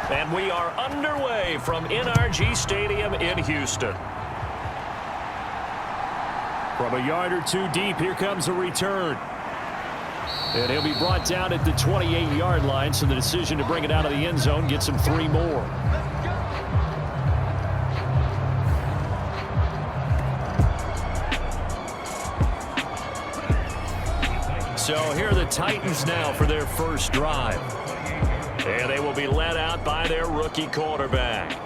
And we are underway from NRG Stadium in Houston. From a yard or two deep, here comes a return. And he'll be brought down at the 28-yard line, so the decision to bring it out of the end zone gets him 3 more. So here are the Titans now for their first drive. And they will be led out by their rookie quarterback.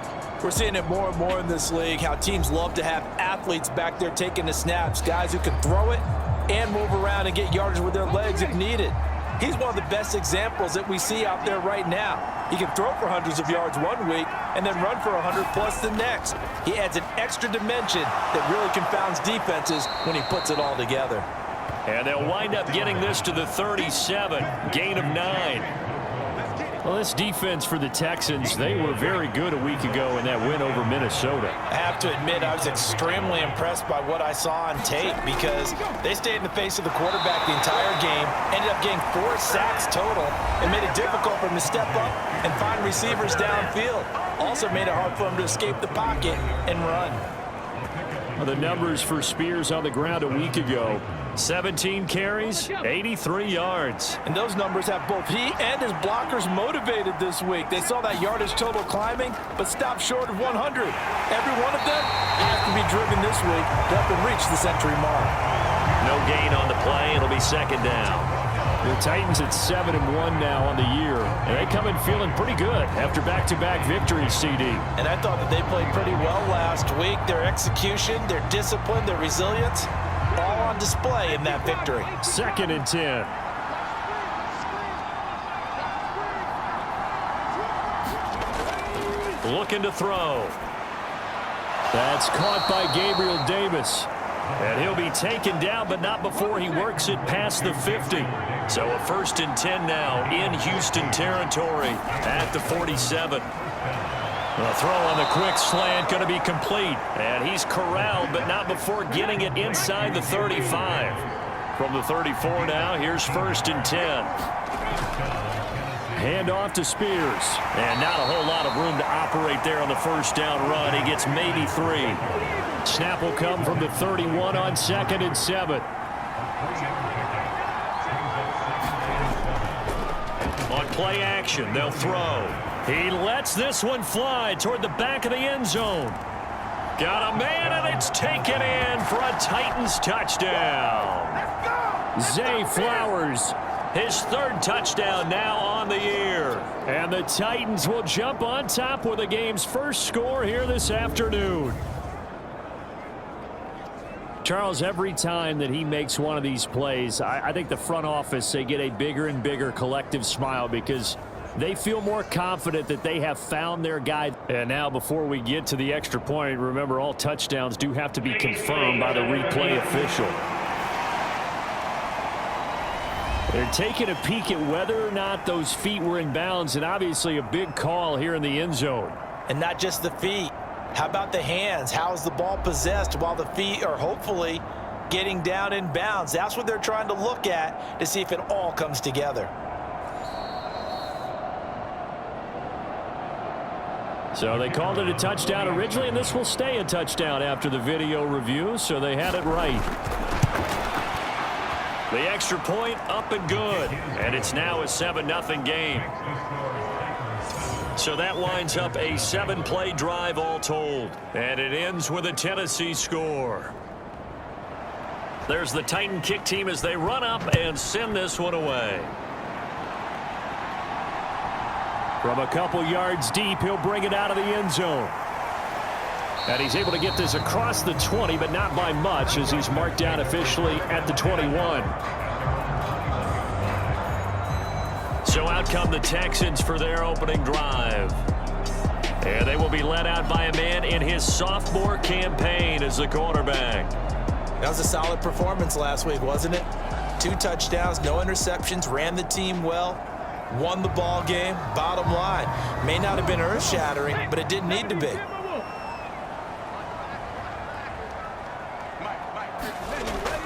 We're seeing it more and more in this league, how teams love to have athletes back there taking the snaps, guys who can throw it and move around and get yardage with their legs if needed. He's one of the best examples that we see out there right now. He can throw for hundreds of yards one week and then run for 100+ the next. He adds an extra dimension that really confounds defenses when he puts it all together. And they'll wind up getting this to the 37, gain of 9. Well, this defense for the Texans, they were very good a week ago in that win over Minnesota. I have to admit, I was extremely impressed by what I saw on tape because they stayed in the face of the quarterback the entire game, ended up getting 4 sacks total, and made it difficult for him to step up and find receivers downfield. Also made it hard for him to escape the pocket and run. Well, the numbers for Spears on the ground a week ago. 17 carries, 83 yards. And those numbers have both he and his blockers motivated this week. They saw that yardage total climbing, but stopped short of 100. Every one of them has to be driven this week to help them reach the century mark. No gain on the play. It'll be second down. The Titans at 7-1 now on the year, and they come in feeling pretty good after back-to-back victories, CD. And I thought that they played pretty well last week. Their execution, their discipline, their resilience, all on display in that victory. 2nd and 10. Looking to throw. That's caught by Gabriel Davis. And he'll be taken down, but not before he works it past the 50. So a 1st and 10 now in Houston territory at the 47. The throw on the quick slant going to be complete. And he's corralled, but not before getting it inside the 35. From the 34 now, here's 1st and 10. Hand off to Spears. And not a whole lot of room to operate there on the first down run. He gets maybe 3. Snap will come from the 31 on 2nd and 7. On play action, they'll throw. He lets this one fly toward the back of the end zone. Got a man, and it's taken in for a Titans touchdown. Zay Flowers, his 3rd touchdown now on the year. And the Titans will jump on top with the game's first score here this afternoon. Charles, every time that he makes one of these plays, I think the front office, they get a bigger and bigger collective smile because they feel more confident that they have found their guy. And now before we get to the extra point, remember all touchdowns do have to be confirmed by the replay official. They're taking a peek at whether or not those feet were in bounds, and obviously a big call here in the end zone. And not just the feet. How about the hands? How is the ball possessed while the feet are hopefully getting down in bounds? That's what they're trying to look at to see if it all comes together. So they called it a touchdown originally, and this will stay a touchdown after the video review, so they had it right. The extra point up and good, and it's now a 7-0 game. So that winds up a 7-play drive all told, and it ends with a Tennessee score. There's the Titan kick team as they run up and send this one away. From a couple yards deep, he'll bring it out of the end zone. And he's able to get this across the 20, but not by much, as he's marked down officially at the 21. So out come the Texans for their opening drive. And they will be led out by a man in his sophomore campaign as the quarterback. That was a solid performance last week, wasn't it? 2 touchdowns, no interceptions, ran the team well, won the ball game. Bottom line, may not have been earth-shattering, but it didn't need to be.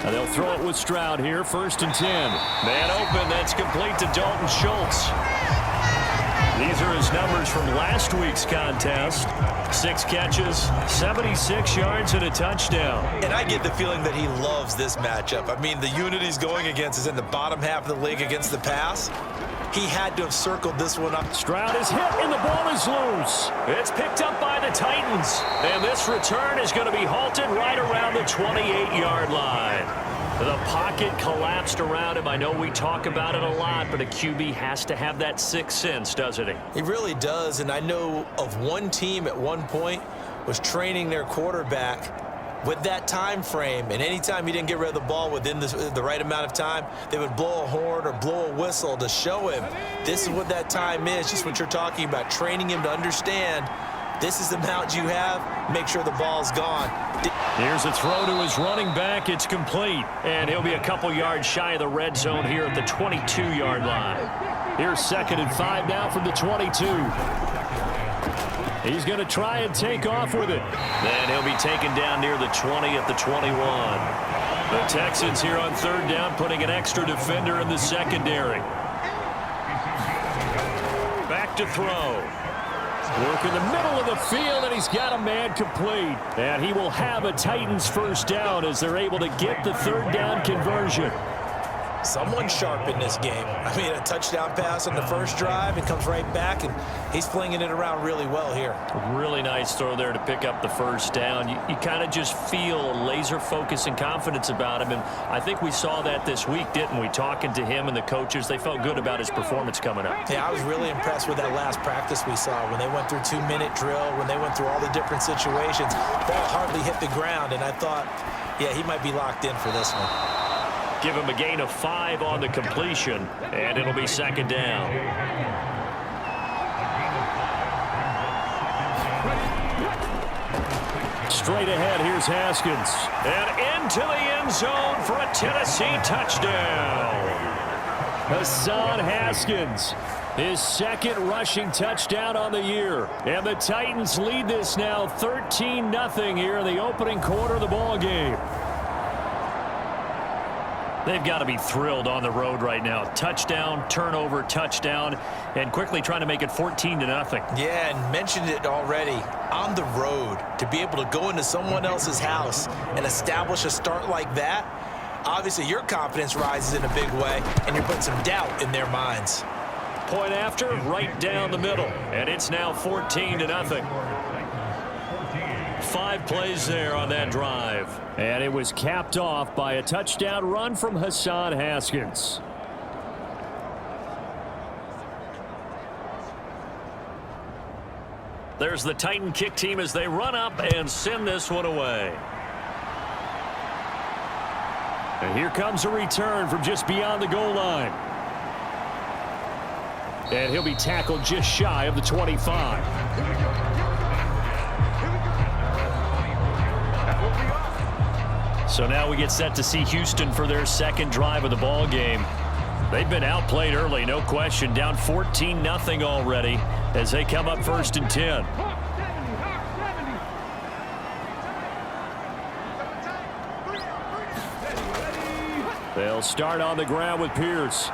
And they'll throw it with Stroud here, 1st and 10. Man open, that's complete to Dalton Schultz. These are his numbers from last week's contest. 6 catches, 76 yards, and a touchdown. And I get the feeling that he loves this matchup. I mean, the unit he's going against is in the bottom half of the league against the pass. He had to have circled this one up. Stroud is hit, and the ball is loose. It's picked up by the Titans. And this return is going to be halted right around the 28-yard line. The pocket collapsed around him. I know we talk about it a lot, but a QB has to have that sixth sense, doesn't he? He really does, and I know of one team at one point was training their quarterback with that time frame, and anytime he didn't get rid of the ball within the right amount of time, they would blow a horn or blow a whistle to show him this is what that time is, just what you're talking about, training him to understand this is the amount you have, make sure the ball's gone. Here's a throw to his running back. It's complete, and he'll be a couple yards shy of the red zone here at the 22-yard line. Here's 2nd and 5 now from the 22. He's going to try and take off with it. Then he'll be taken down near the 20 at the 21. The Texans here on 3rd down, putting an extra defender in the secondary. Back to throw. Work in the middle of the field, and he's got a man complete. And he will have a Titans first down as they're able to get the 3rd down conversion. Someone sharp in this game. I mean, a touchdown pass on the first drive, and comes right back, and he's flinging it around really well here. Really nice throw there to pick up the first down. You kind of just feel laser focus and confidence about him, and I think we saw that this week, didn't we? Talking to him and the coaches, they felt good about his performance coming up. Yeah, I was really impressed with that last practice we saw when they went through 2-minute drill, when they went through all the different situations. Ball hardly hit the ground, and I thought, yeah, he might be locked in for this one. Give him a gain of 5 on the completion, and it'll be 2nd down. Straight ahead, here's Haskins. And into the end zone for a Tennessee touchdown. Hassan Haskins, his 2nd rushing touchdown on the year. And the Titans lead this now 13-0 here in the opening quarter of the ball game. They've got to be thrilled on the road right now. Touchdown, turnover, touchdown, and quickly trying to make it 14-0. Yeah, and mentioned it already. On the road, to be able to go into someone else's house and establish a start like that, obviously your confidence rises in a big way, and you're putting some doubt in their minds. Point after, right down the middle, and it's now 14-0. 5 plays there on that drive. And it was capped off by a touchdown run from Hassan Haskins. There's the Titan kick team as they run up and send this one away. And here comes a return from just beyond the goal line. And he'll be tackled just shy of the 25. So now we get set to see Houston for their 2nd drive of the ball game. They've been outplayed early, no question. Down 14-0 already as they come up 1st and 10. They'll start on the ground with Pierce.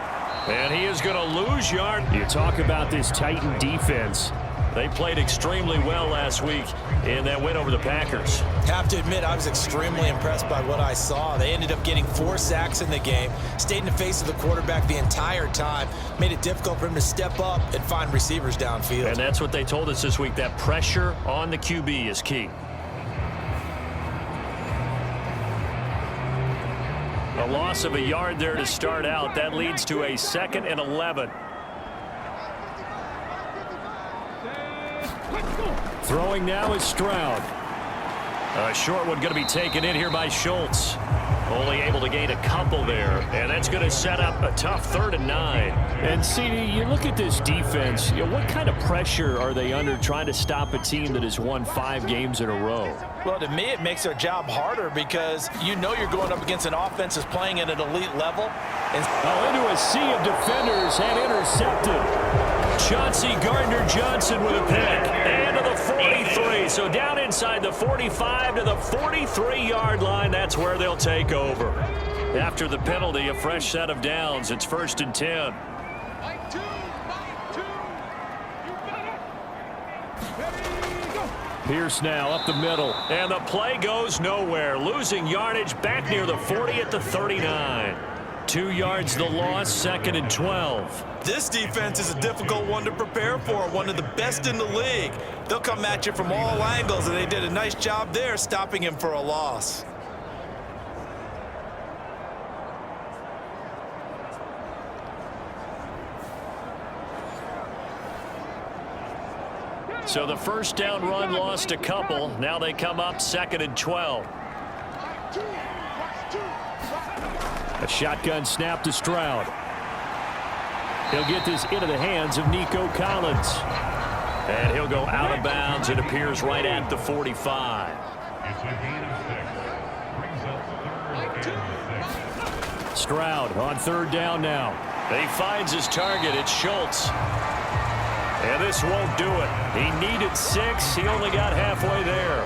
And he is going to lose yard. You talk about this Titan defense. They played extremely well last week in that win over the Packers. Have to admit, I was extremely impressed by what I saw. They ended up getting 4 sacks in the game, stayed in the face of the quarterback the entire time, made it difficult for him to step up and find receivers downfield. And that's what they told us this week, that pressure on the QB is key. A loss of a yard there to start out. That leads to a 2nd and 11. Throwing now is Stroud. A short one going to be taken in here by Schultz. Only able to gain a couple there. And that's going to set up a tough 3rd and 9. And CD, you look at this defense, what kind of pressure are they under trying to stop a team that has won 5 games in a row? Well, to me, it makes their job harder because you know you're going up against an offense that's playing at an elite level. And into a sea of defenders and intercepted. Chauncey Gardner-Johnson with a pick. And to the 43. So down inside the 45 to the 43-yard line. That's where they'll take over. After the penalty, a fresh set of downs. It's 1st and 10. Pierce now up the middle, and the play goes nowhere. Losing yardage back near the 40 at the 39. 2 yards the loss, 2nd and 12. This defense is a difficult one to prepare for, one of the best in the league. They'll come at you from all angles, and they did a nice job there stopping him for a loss. So the first down run lost a couple. Now they come up 2nd and 12. A shotgun snap to Stroud. He'll get this into the hands of Nico Collins. And he'll go out of bounds. It appears right at the 45. Stroud on 3rd down now. He finds his target. It's Schultz. And this won't do it. He needed 6. He only got halfway there.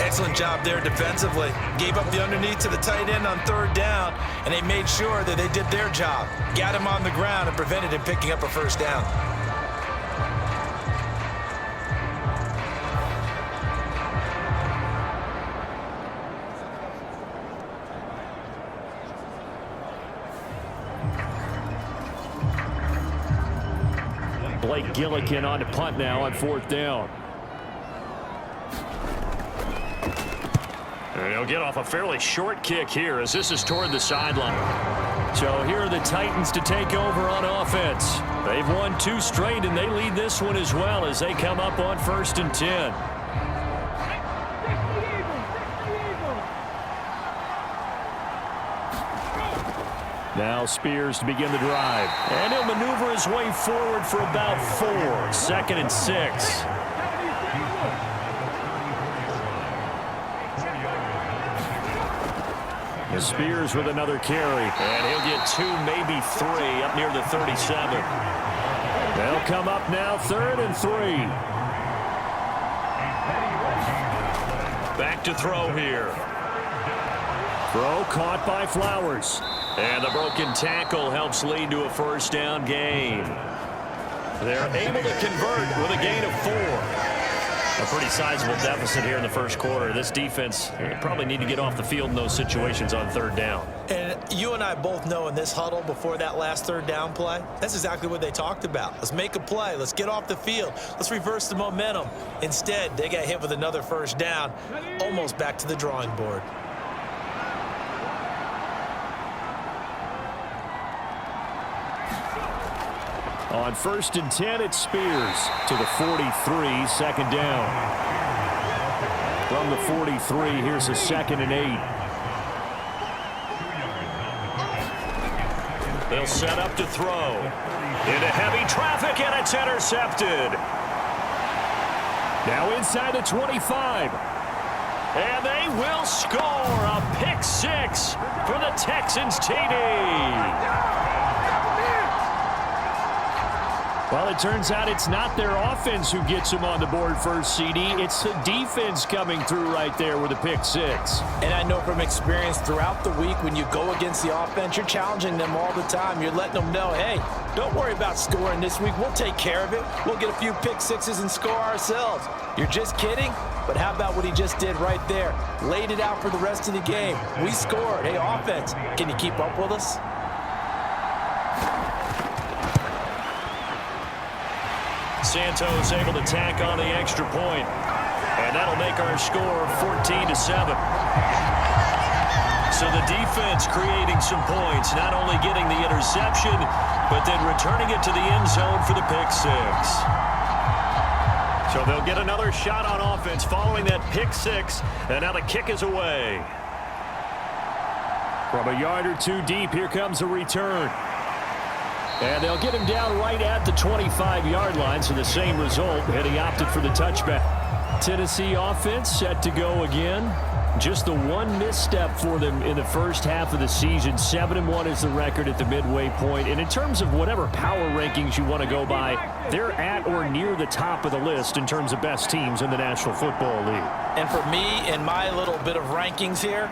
Excellent job there defensively. Gave up the underneath to the tight end on 3rd down, and they made sure that they did their job. Got him on the ground and prevented him picking up a 1st down. Blake Gillikin on to punt now on 4th down. And he'll get off a fairly short kick here as this is toward the sideline. So here are the Titans to take over on offense. They've won 2 straight, and they lead this one as well as they come up on 1st and 10. Now Spears to begin the drive. And he'll maneuver his way forward for about 4. 2nd and 6. Spears with another carry. And he'll get 2, maybe 3 up near the 37. They'll come up now 3rd and 3. Back to throw here. Throw caught by Flowers. And the broken tackle helps lead to a 1st down gain. They're able to convert with a gain of 4. A pretty sizable deficit here in the 1st quarter. This defense probably need to get off the field in those situations on 3rd down. And you and I both know in this huddle before that last 3rd down play, that's exactly what they talked about. Let's make a play. Let's get off the field. Let's reverse the momentum. Instead, they got hit with another 1st down, almost back to the drawing board. On 1st and 10, it's Spears to the 43, 2nd down. From the 43, here's a 2nd and 8. They'll set up to throw. Into heavy traffic, and it's intercepted. Now inside the 25. And they will score a pick 6 for the Texans TD. Well, it turns out it's not their offense who gets them on the board first, CD. It's the defense coming through right there with a pick 6. And I know from experience throughout the week when you go against the offense, you're challenging them all the time. You're letting them know, hey, don't worry about scoring this week. We'll take care of it. We'll get a few pick 6s and score ourselves. You're just kidding? But how about what he just did right there? Laid it out for the rest of the game. We scored. Hey, offense, can you keep up with us? Santos able to tack on the extra point. And that'll make our score 14-7. So the defense creating some points, not only getting the interception, but then returning it to the end zone for the pick 6. So they'll get another shot on offense following that pick 6, and now the kick is away. From a yard or 2 deep, here comes a return. And they'll get him down right at the 25-yard line, so the same result, and he opted for the touchback. Tennessee offense set to go again. Just the one misstep for them in the first half of the season. 7-1 is the record at the midway point. And in terms of whatever power rankings you want to go by, they're at or near the top of the list in terms of best teams in the National Football League. And for me, in my little bit of rankings here,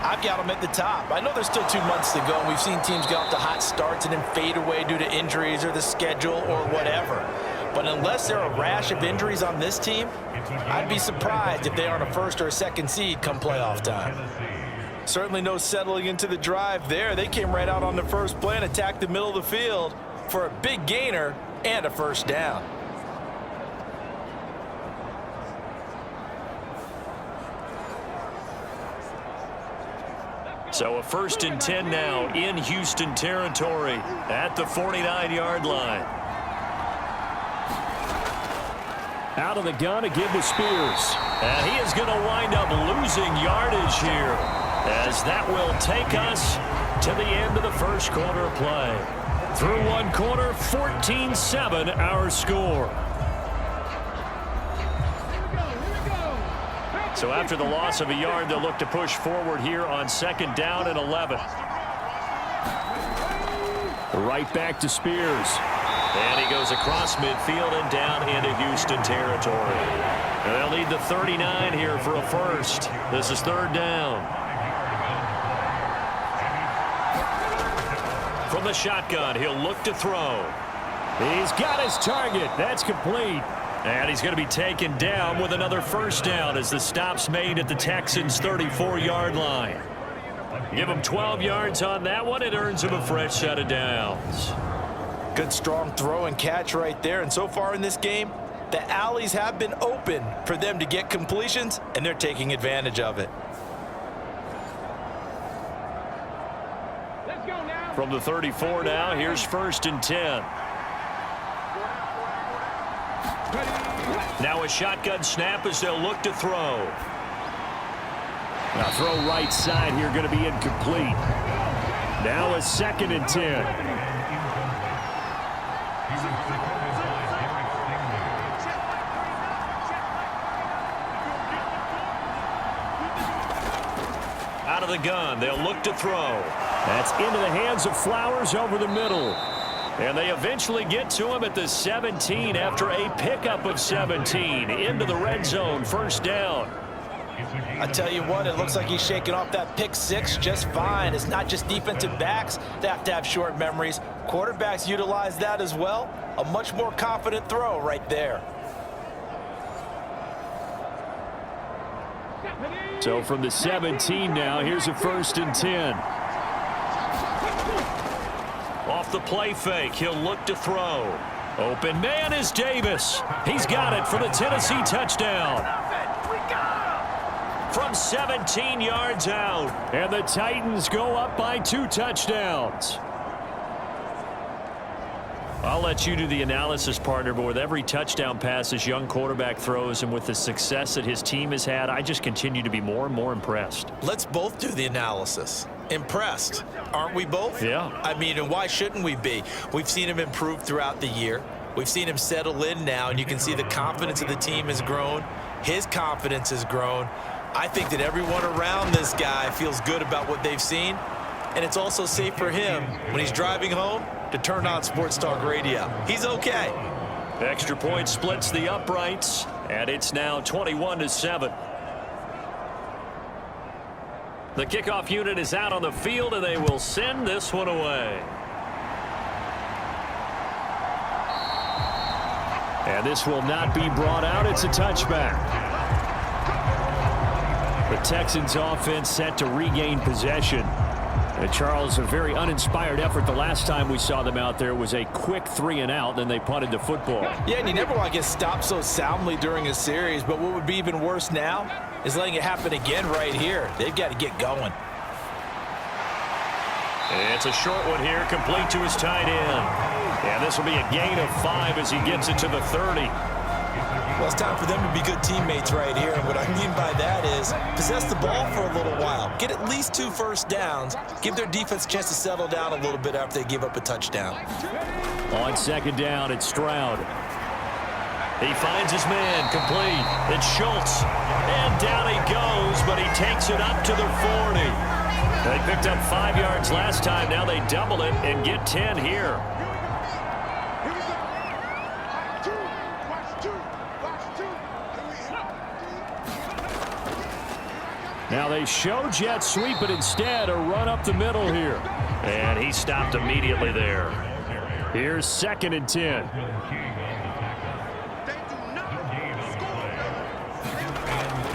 I've got them at the top. I know there's still 2 months to go, and we've seen teams get off to hot starts and then fade away due to injuries or the schedule or whatever. But unless there are a rash of injuries on this team, I'd be surprised if they aren't a first or a second seed come playoff time. Certainly no settling into the drive there. They came right out on the first play and attacked the middle of the field for a big gainer and a first down. So a 1st and 10 now in Houston territory at the 49-yard line. Out of the gun to give to Spears. And he is going to wind up losing yardage here, as that will take us to the end of the first quarter of play. Through one quarter, 14-7 our score. So after the loss of a yard, they'll look to push forward here on 2nd down and 11. Right back to Spears. And he goes across midfield and down into Houston territory. And they'll need the 39 here for a first. This is 3rd down. From the shotgun, he'll look to throw. He's got his target. That's complete. And he's going to be taken down with another first down as the stop's made at the Texans' 34-yard line. Give him 12 yards on that one. It earns him a fresh set of downs. Good strong throw and catch right there. And so far in this game, the alleys have been open for them to get completions, and they're taking advantage of it. From the 34 now, here's 1st and 10. Now a shotgun snap as they'll look to throw. Now throw right side here, going to be incomplete. Now a 2nd and 10. Out of the gun, they'll look to throw. That's into the hands of Flowers over the middle. And they eventually get to him at the 17 after a pickup of 17 into the red zone. 1st down. I tell you what, it looks like he's shaking off that pick 6 just fine. It's not just defensive backs that have to have short memories. Quarterbacks utilize that as well. A much more confident throw right there. So from the 17 now, here's a 1st and 10. Off the play fake, he'll look to throw. Open man is Davis. He's got it for the Tennessee touchdown. From 17 yards out. And the Titans go up by 2 touchdowns. I'll let you do the analysis, partner, but with every touchdown pass this young quarterback throws and with the success that his team has had, I just continue to be more and more impressed. Let's both do the analysis. Impressed, aren't we both? Yeah. I mean, and why shouldn't we be? We've seen him improve throughout the year. We've seen him settle in now, and you can see the confidence of the team has grown. His confidence has grown. I think that everyone around this guy feels good about what they've seen, and it's also safe for him when he's driving home to turn on Sports Talk Radio. He's okay. Extra point splits the uprights, and it's now 21-7. The kickoff unit is out on the field, and they will send this one away. And this will not be brought out. It's a touchback. The Texans offense set to regain possession. And Charles, a very uninspired effort. The last time we saw them out there was a quick 3-and-out, then they punted the football. Yeah, and you never want to get stopped so soundly during a series, but what would be even worse now is letting it happen again right here. They've got to get going. It's a short one here, complete to his tight end. And this will be a gain of 5 as he gets it to the 30. Well, it's time for them to be good teammates right here. And what I mean by that is possess the ball for a little while. Get at least 2 first downs. Give their defense a chance to settle down a little bit after they give up a touchdown. On 2nd down, it's Stroud. He finds his man, complete. It's Schultz. And down he goes, but he takes it up to the 40. They picked up 5 yards last time. Now they double it and get 10 here. Now they show jet sweep, but instead a run up the middle here. And he stopped immediately there. Here's 2nd and 10.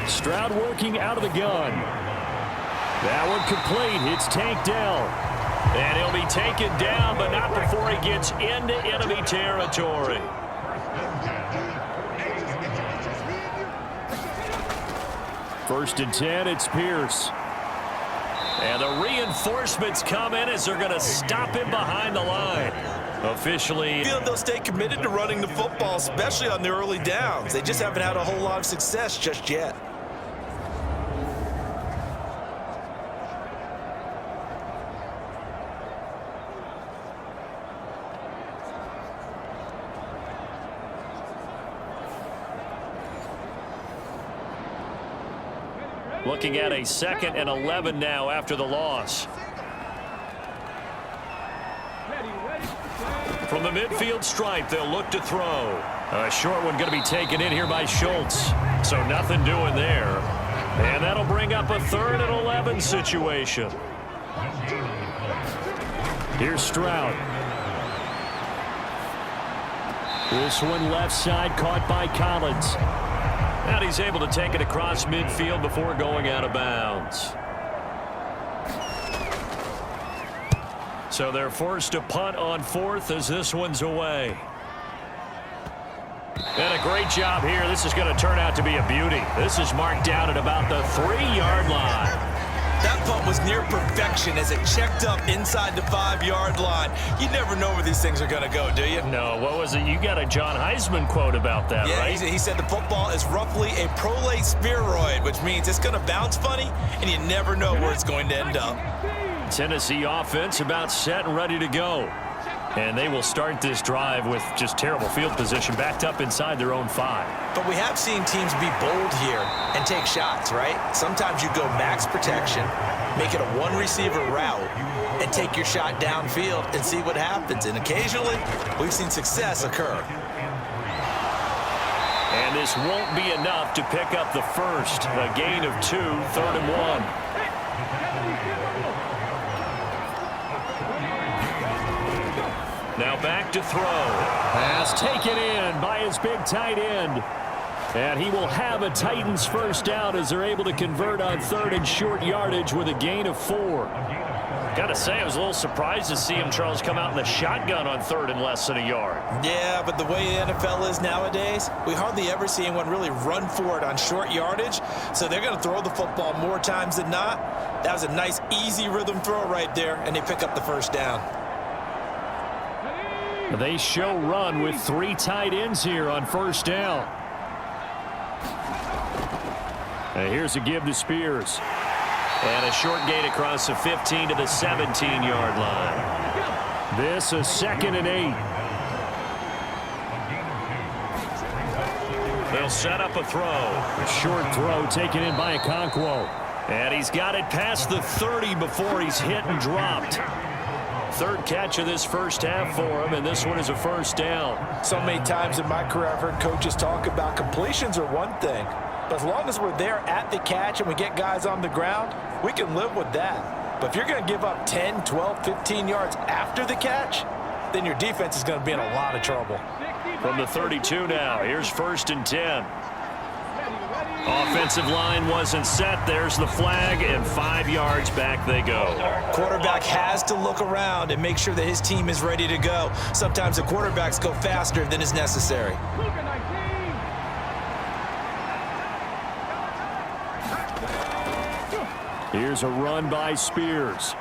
Stroud working out of the gun. That one complete. It's tanked down. And he'll be taken down, but not before he gets into enemy territory. First and 10, it's Pierce. And the reinforcements come in as they're going to stop him behind the line. Officially, I feel they'll stay committed to running the football, especially on the early downs. They just haven't had a whole lot of success just yet. looking at a 2nd and 11 now after the loss. From the midfield stripe, they'll look to throw. A short one going to be taken in here by Schultz. So nothing doing there. And that'll bring up a 3rd and 11 situation. Here's Stroud. This one left side caught by Collins. And he's able to take it across midfield before going out of bounds. So they're forced to punt on 4th as this one's away. And a great job here. This is going to turn out to be a beauty. This is marked out at about the 3-yard line. That punt was near perfection as it checked up inside the 5-yard line. You never know where these things are going to go, do you? No, what was it? You got a John Heisman quote about that, yeah, right? He said the football is roughly a prolate spheroid, which means it's going to bounce funny, and you never know where it's going to end up. Tennessee offense about set and ready to go. And they will start this drive with just terrible field position backed up inside their own 5. But we have seen teams be bold here and take shots, right? Sometimes you go max protection, make it a 1-receiver route, and take your shot downfield and see what happens. And occasionally, we've seen success occur. And this won't be enough to pick up the first. A gain of 2, 3rd and 1. Now back to throw. Pass taken in by his big tight end. And he will have a Titans first down as they're able to convert on 3rd and short yardage with a gain of 4. Got to say, I was a little surprised to see him, Charles, come out in the shotgun on 3rd and less than a yard. Yeah, but the way the NFL is nowadays, we hardly ever see anyone really run for it on short yardage. So they're going to throw the football more times than not. That was a nice, easy rhythm throw right there, and they pick up the first down. They show run with 3 tight ends here on first down. And here's a give to Spears. And a short gain across the 15 to the 17-yard line. This is 2nd and 8. They'll set up a throw. A short throw taken in by Okonkwo. And he's got it past the 30 before he's hit and dropped. 3rd catch of this first half for him, and this one is a first down. So many times in my career I've heard coaches talk about completions are one thing, but as long as we're there at the catch and we get guys on the ground, we can live with that. But if you're going to give up 10, 12, 15 yards after the catch, then your defense is going to be in a lot of trouble. From the 32 now, here's 1st and 10. Offensive line wasn't set. There's the flag, and 5 yards back they go. Quarterback has to look around and make sure that his team is ready to go. Sometimes the quarterbacks go faster than is necessary. Here's a run by Spears.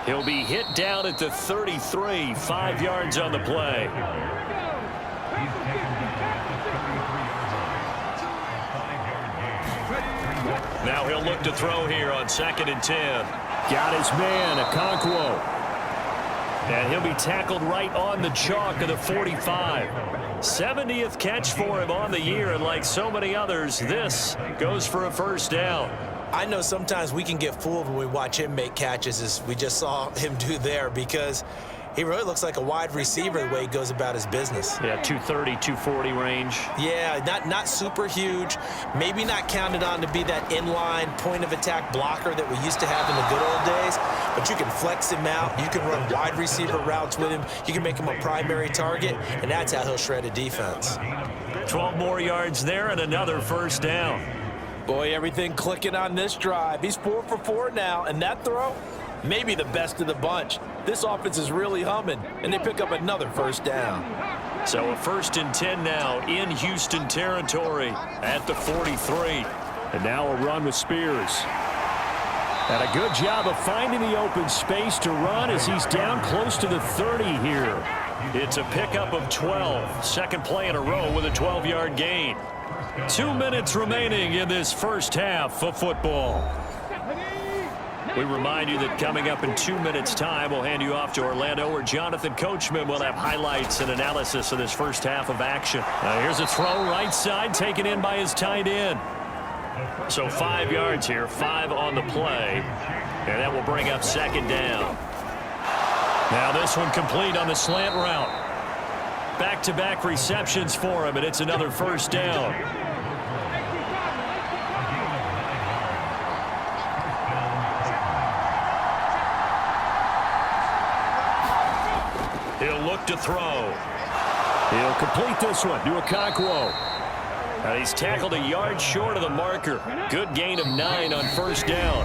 He'll be hit down at the 33, 5 yards on the play. Now he'll look to throw here on 2nd and 10. Got his man, Okonkwo. And he'll be tackled right on the chalk of the 45. 70th catch for him on the year, and like so many others, this goes for a first down. I know sometimes we can get fooled when we watch him make catches, as we just saw him do there, because he really looks like a wide receiver the way he goes about his business. Yeah, 230, 240 range. Yeah, not super huge. Maybe not counted on to be that inline point-of-attack blocker that we used to have in the good old days, but you can flex him out. You can run wide receiver routes with him. You can make him a primary target, and that's how he'll shred a defense. 12 more yards there and another first down. Boy, everything clicking on this drive. He's 4 for 4 now, and that throw, maybe the best of the bunch. This offense is really humming, and they pick up another first down. So a 1st and 10 now in Houston territory at the 43. And now a run with Spears. And a good job of finding the open space to run as he's down close to the 30 here. It's a pickup of 12. Second play in a row with a 12-yard gain. 2 minutes remaining in this first half of football. We remind you that coming up in 2 minutes' time, we'll hand you off to Orlando, where Jonathan Coachman will have highlights and analysis of this first half of action. Here's a throw right side, taken in by his tight end. So 5 yards here, 5 on the play, and that will bring up second down. Now this one complete on the slant route. Back-to-back receptions for him, and it's another first down. He'll look to throw. He'll complete this one to Okonkwo. And he's tackled a yard short of the marker. Good gain of 9 on first down.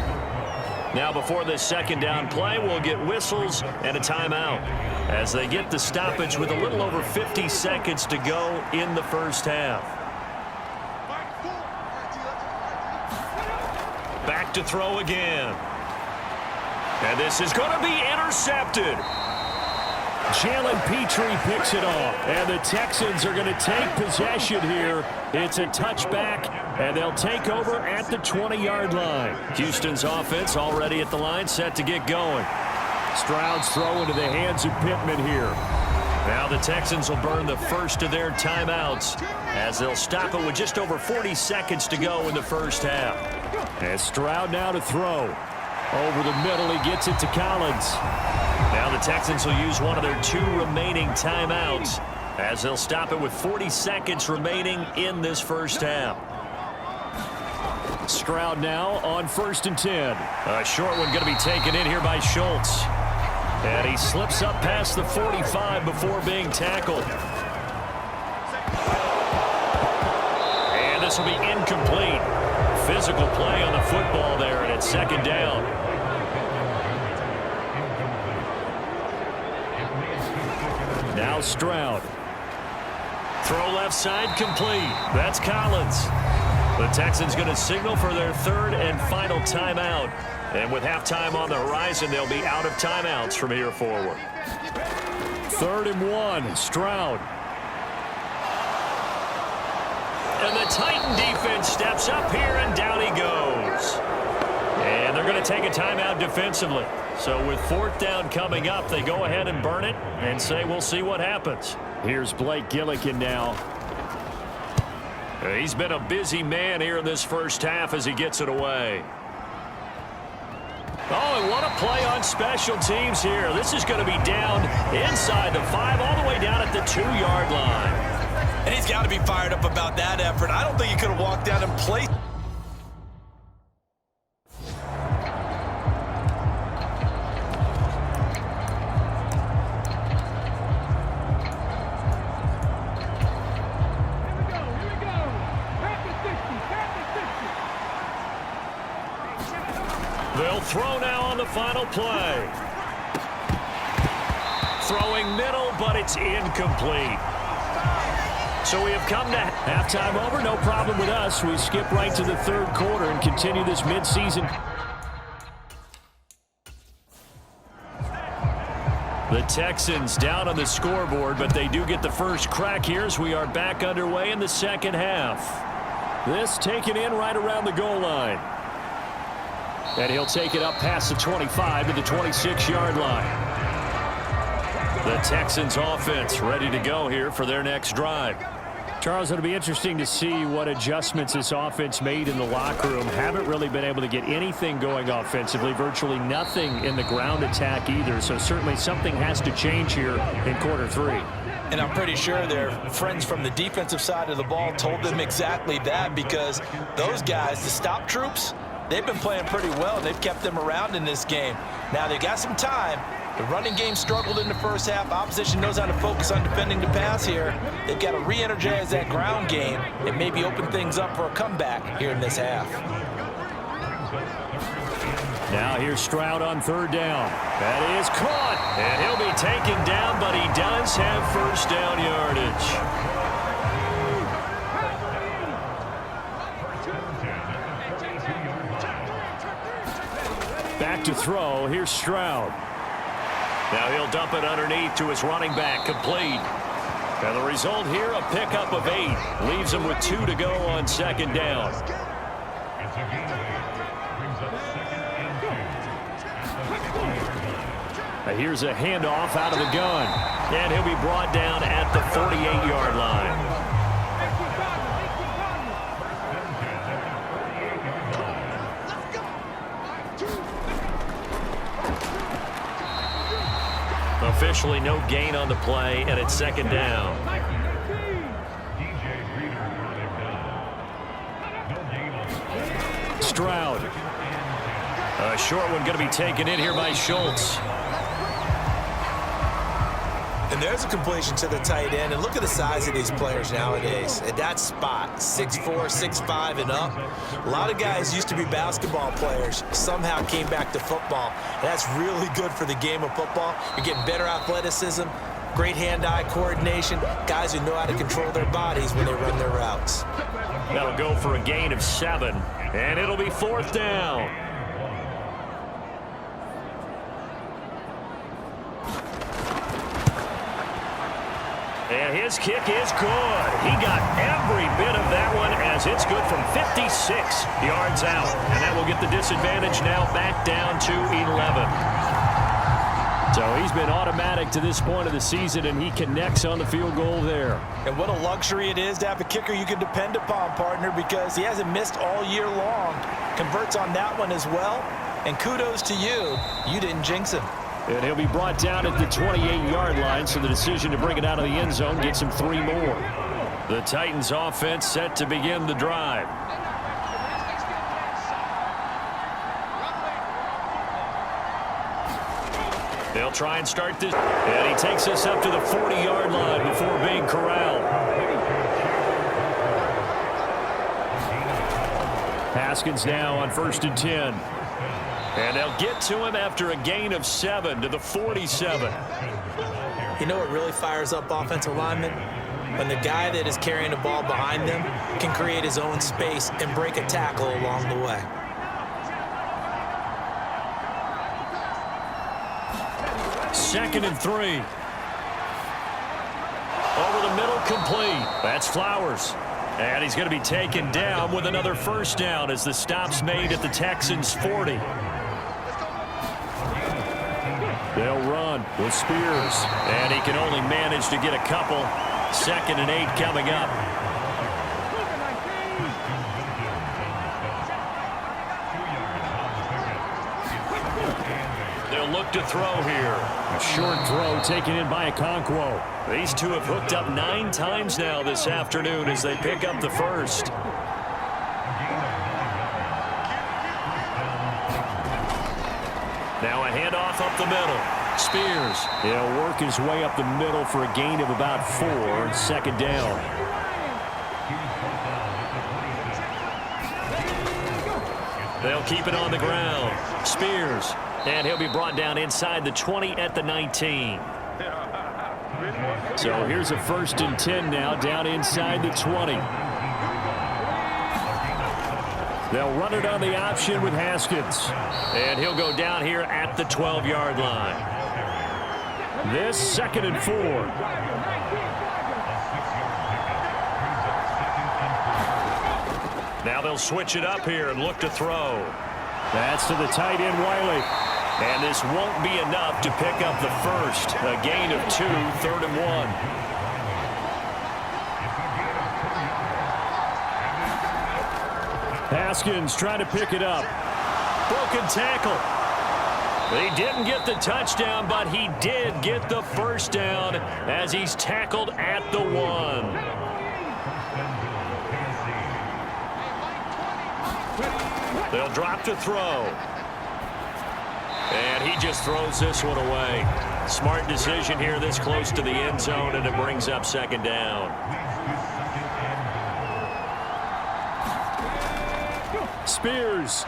Now before this second down play, we'll get whistles and a timeout as they get the stoppage with a little over 50 seconds to go in the first half. Back to throw again. And this is going to be intercepted. Jalen Petrie picks it off, and the Texans are going to take possession here. It's a touchback, and they'll take over at the 20-yard line. Houston's offense already at the line, set to get going. Stroud's throw into the hands of Pittman here. Now the Texans will burn the first of their timeouts as they'll stop it with just over 40 seconds to go in the first half. And Stroud now to throw. Over the middle, he gets it to Collins. Now the Texans will use one of their 2 remaining timeouts as they'll stop it with 40 seconds remaining in this first half. Stroud now on 1st and 10. A short one going to be taken in here by Schultz. And he slips up past the 45 before being tackled. And this will be incomplete. Physical play on the football there, and it's second down. Now Stroud. Throw left side complete. That's Collins. The Texans going to signal for their 3rd and final timeout. And with halftime on the horizon, they'll be out of timeouts from here forward. 3rd and 1, Stroud. And the Titan defense steps up here, and down he goes. And they're going to take a timeout defensively. So with 4th down coming up, they go ahead and burn it and say we'll see what happens. Here's Blake Gillikin now. He's been a busy man here in this first half as he gets it away. Oh, and what a play on special teams here. This is going to be down inside the 5, all the way down at the 2-yard line. And he's got to be fired up about that effort. I don't think he could have walked down and played. They'll throw now on the final play. Throwing middle, but it's incomplete. So we have come to halftime over. No problem with us. We skip right to the 3rd quarter and continue this midseason. The Texans down on the scoreboard, but they do get the first crack here as we are back underway in the second half. This taken in right around the goal line. And he'll take it up past the 25 to the 26-yard line. The Texans offense ready to go here for their next drive. Charles, it'll be interesting to see what adjustments this offense made in the locker room. Haven't really been able to get anything going offensively, virtually nothing in the ground attack either. So certainly something has to change here in quarter 3. And I'm pretty sure their friends from the defensive side of the ball told them exactly that, because those guys, the stop troops, they've been playing pretty well. They've kept them around in this game. Now, they got some time, The running game struggled in the first half. Opposition knows how to focus on defending the pass here. They've got to re-energize that ground game and maybe open things up for a comeback here in this half. Now here's Stroud on third down. That is caught, and he'll be taken down, but he does have first down yardage. Back to throw. Here's Stroud. Now he'll dump it underneath to his running back, complete. And the result here, a pickup of 8. Leaves him with 2 to go on second down. Here's a handoff out of the gun. And he'll be brought down at the 48-yard line. Officially no gain on the play, and it's second down. Stroud. A short one going to be taken in here by Schultz. And there's a completion to the tight end. And look at the size of these players nowadays. At that spot, 6'4", 6'5", and up. A lot of guys used to be basketball players, somehow came back to football. And that's really good for the game of football. You're getting better athleticism, great hand-eye coordination, guys who know how to control their bodies when they run their routes. That'll go for a gain of 7, and it'll be fourth down. And his kick is good. He got every bit of that one as it's good from 56 yards out. And that will get the disadvantage now back down to 11. So he's been automatic to this point of the season, and he connects on the field goal there. And what a luxury it is to have a kicker you can depend upon, partner, because he hasn't missed all year long. Converts on that one as well. And kudos to you. You didn't jinx him. And he'll be brought down at the 28-yard line, so the decision to bring it out of the end zone gets him 3 more. The Titans offense set to begin the drive. They'll try and start this. And he takes us up to the 40-yard line before being corralled. Haskins now on 1st and 10. And they'll get to him after a gain of 7 to the 47. You know what really fires up offensive linemen? When the guy that is carrying the ball behind them can create his own space and break a tackle along the way. Second and 3. Over the middle, complete. That's Flowers. And he's going to be taken down with another first down as the stop's made at the Texans' 40. They'll run with Spears. And he can only manage to get a couple. 2nd and 8 coming up. They'll look to throw here. A short throw taken in by Okonkwo. These two have hooked up 9 times now this afternoon as they pick up the first. Now a handoff up the middle. Spears. He'll work his way up the middle for a gain of about 4. 2nd down. They'll keep it on the ground. Spears. And he'll be brought down inside the 20 at the 19. So here's a 1st and 10 now down inside the 20. They'll run it on the option with Haskins. And he'll go down here at the 12-yard line. This 2nd and 4. Now they'll switch it up here and look to throw. That's to the tight end, Wiley. And this won't be enough to pick up the first. A gain of 2, 3rd and 1. Haskins trying to pick it up. Broken tackle. He didn't get the touchdown, but he did get the first down as he's tackled at the 1. They'll drop to throw. And he just throws this one away. Smart decision here this close to the end zone, and it brings up second down. Spears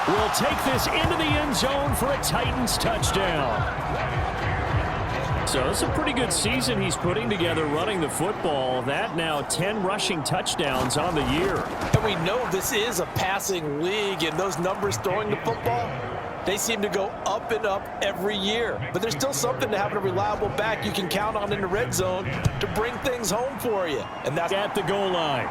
will take this into the end zone for a Titans touchdown. So it's a pretty good season he's putting together running the football. That now 10 rushing touchdowns on the year. And we know this is a passing league, and those numbers throwing the football, they seem to go up and up every year. But there's still something to having a reliable back you can count on in the red zone to bring things home for you. And that's at the goal line.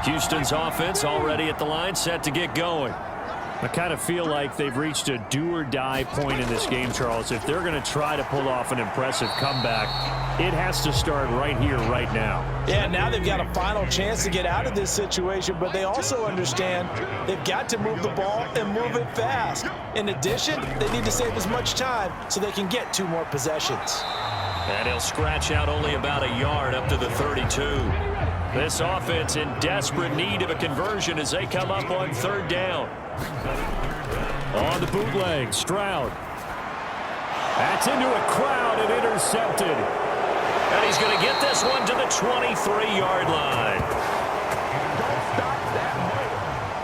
Houston's offense already at the line, set to get going. I kind of feel like they've reached a do-or-die point in this game, Charles. If they're going to try to pull off an impressive comeback, it has to start right here, right now. Yeah, now they've got a final chance to get out of this situation, but they also understand they've got to move the ball and move it fast. In addition, they need to save as much time so they can get 2 more possessions. And he'll scratch out only about a yard up to the 32. This offense in desperate need of a conversion as they come up on third down. On the bootleg, Stroud. That's into a crowd and intercepted. And he's going to get this one to the 23-yard line.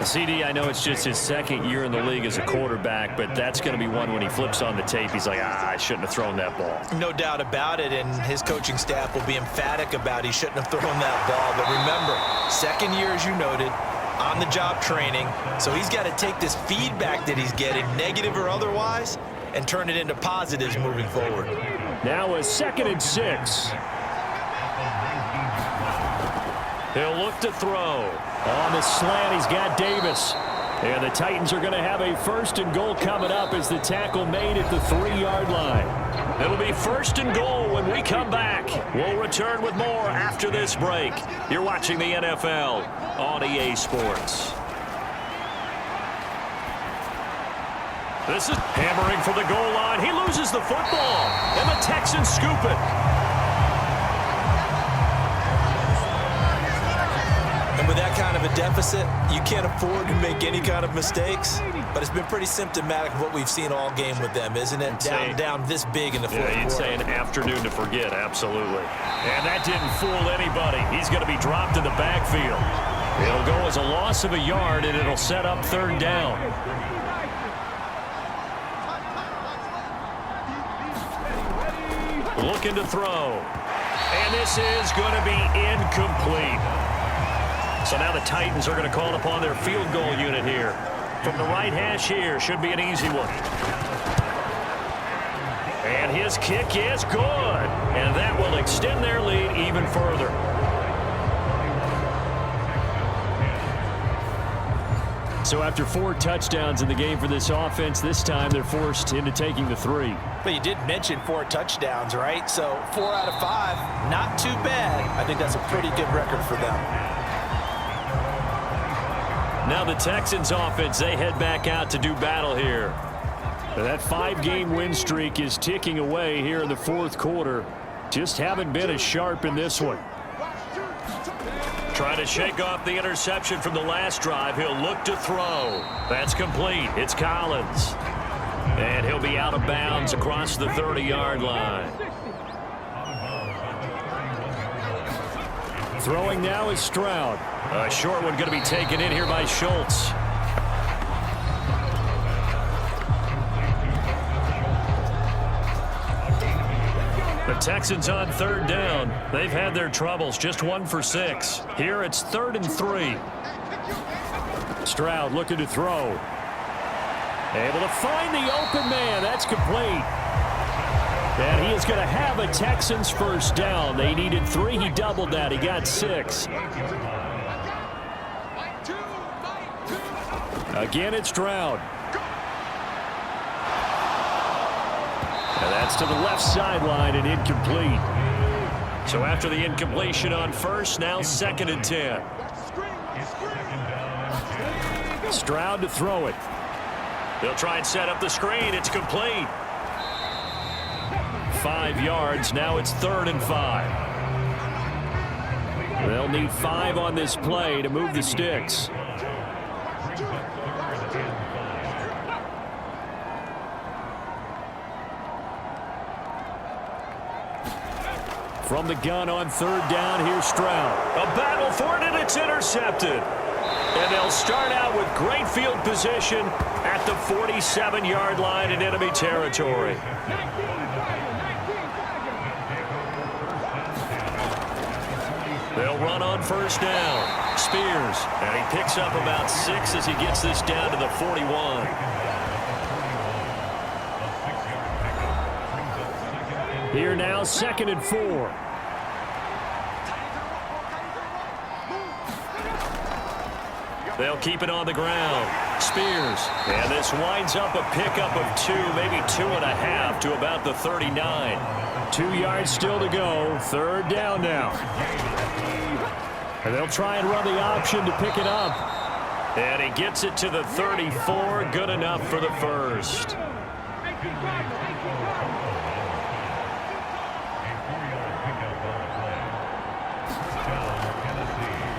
CD, I know it's just his second year in the league as a quarterback, but that's going to be one when he flips on the tape. He's like, I shouldn't have thrown that ball. No doubt about it, and his coaching staff will be emphatic about he shouldn't have thrown that ball. But remember, second year, as you noted, on-the-job training. So he's got to take this feedback that he's getting, negative or otherwise, and turn it into positives moving forward. Now a 2nd and 6. He'll look to throw. On the slant, he's got Davis. And the Titans are going to have a 1st and goal coming up as the tackle made at the 3-yard line. It'll be 1st and goal when we come back. We'll return with more after this break. You're watching the NFL on EA Sports. This is hammering for the goal line. He loses the football, and the Texans scoop it. And with that kind of a deficit, you can't afford to make any kind of mistakes. But it's been pretty symptomatic of what we've seen all game with them, isn't it? Down this big in the fourth quarter. Yeah, you'd say an afternoon to forget, absolutely. And that didn't fool anybody. He's going to be dropped in the backfield. It'll go as a loss of a yard, and it'll set up 3rd down. Looking to throw. And this is going to be incomplete. So now the Titans are going to call upon their field goal unit here. From the right hash here, should be an easy one. And his kick is good. And that will extend their lead even further. So after 4 touchdowns in the game for this offense, this time they're forced into taking the 3. But you did mention 4 touchdowns, right? So 4 out of 5, not too bad. I think that's a pretty good record for them. Now the Texans offense, they head back out to do battle here. And that 5-game win streak is ticking away here in the 4th quarter. Just haven't been as sharp in this one. Trying to shake off the interception from the last drive. He'll look to throw. That's complete. It's Collins. And he'll be out of bounds across the 30-yard line. Throwing now is Stroud. A short one going to be taken in here by Schultz. The Texans on 3rd down. They've had their troubles, just 1 for 6. Here it's 3rd and 3. Stroud looking to throw. Able to find the open man. That's complete. And he is going to have a Texans 1st down. They needed 3. He doubled that. He got 6. Again, it's Stroud. And that's to the left sideline and incomplete. So after the incompletion on 1st, now 2nd and 10. Stroud to throw it. They'll try and set up the screen. It's complete. 5 yards. Now it's 3rd and 5. They'll need 5 on this play to move the sticks. From the gun on 3rd down, here's Stroud. A battle for it, and it's intercepted. And they'll start out with great field position at the 47-yard line in enemy territory. They'll run on 1st down. Spears, and he picks up about 6 as he gets this down to the 41. Here now, 2nd and 4. They'll keep it on the ground. Spears. And this winds up a pickup of 2, maybe 2.5 to about the 39. 2 yards still to go. 3rd down now. And they'll try and run the option to pick it up. And he gets it to the 34. Good enough for the 1st.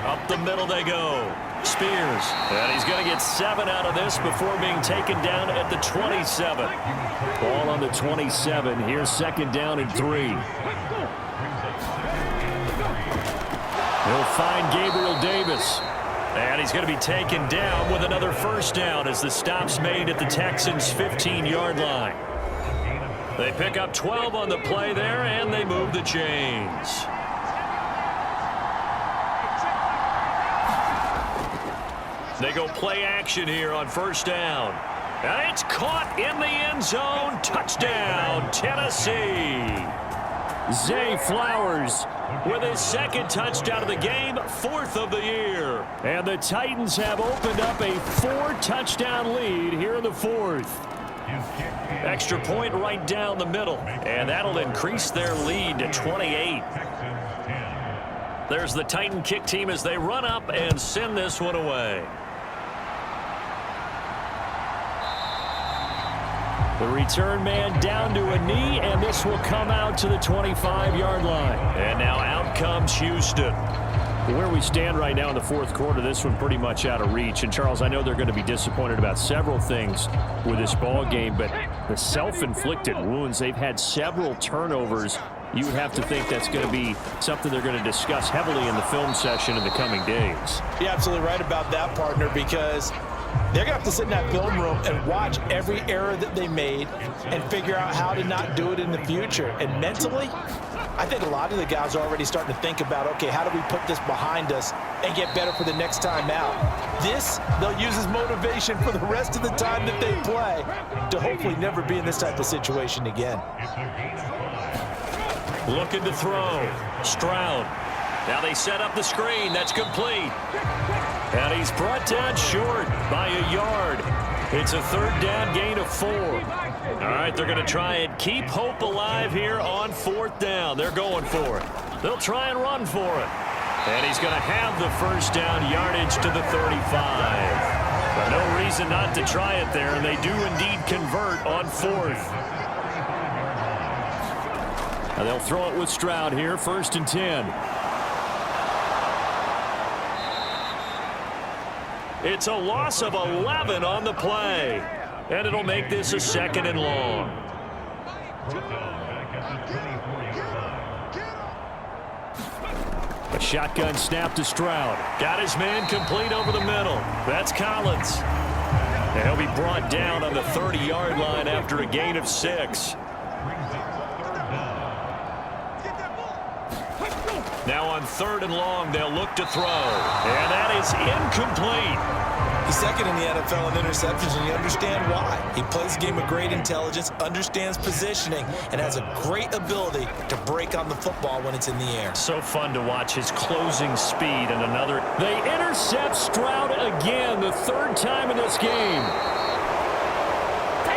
Up the middle they go. Spears, and he's going to get 7 out of this before being taken down at the 27. Ball on the 27. Here's 2nd down and 3. He'll find Gabriel Davis. And he's going to be taken down with another 1st down as the stop's made at the Texans' 15-yard line. They pick up 12 on the play there, and they move the chains. They go play action here on 1st down. And it's caught in the end zone. Touchdown, Tennessee. Zay Flowers with his 2nd touchdown of the game, 4th of the year. And the Titans have opened up a 4-touchdown lead here in the 4th. Extra point right down the middle. And that'll increase their lead to 28. There's the Titan kick team as they run up and send this one away. The return man down to a knee, and this will come out to the 25-yard line. And now out comes Houston. Where we stand right now in the 4th quarter, this one pretty much out of reach. And, Charles, I know they're going to be disappointed about several things with this ball game, but the self-inflicted wounds, they've had several turnovers. You would have to think that's going to be something they're going to discuss heavily in the film session in the coming days. You're absolutely right about that, partner, because they're going to have to sit in that film room and watch every error that they made and figure out how to not do it in the future. And mentally, I think a lot of the guys are already starting to think about, okay, how do we put this behind us and get better for the next time out? This, they'll use as motivation for the rest of the time that they play to hopefully never be in this type of situation again. Looking to throw. Stroud. Now they set up the screen. That's complete. And he's brought down short by a yard. It's a 3rd down gain of 4. All right, they're going to try and keep hope alive here on 4th down. They're going for it. They'll try and run for it. And he's going to have the 1st down yardage to the 35. But no reason not to try it there, and they do indeed convert on 4th. Now they'll throw it with Stroud here, 1st and 10. It's a loss of 11 on the play. And it'll make this a 2nd and long. A shotgun snap to Stroud. Got his man complete over the middle. That's Collins. And he'll be brought down on the 30-yard line after a gain of 6. Now on 3rd and long, they'll look to throw. And that is incomplete. He's 2nd in the NFL in interceptions, and you understand why. He plays a game of great intelligence, understands positioning, and has a great ability to break on the football when it's in the air. So fun to watch his closing speed and another. They intercept Stroud again, the 3rd time in this game.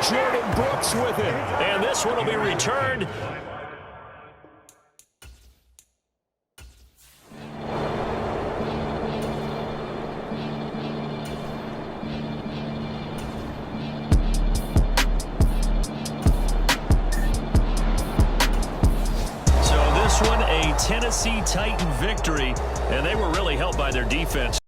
Jordan Brooks with it. And this one will be returned. Tennessee Titan victory, and they were really helped by their defense.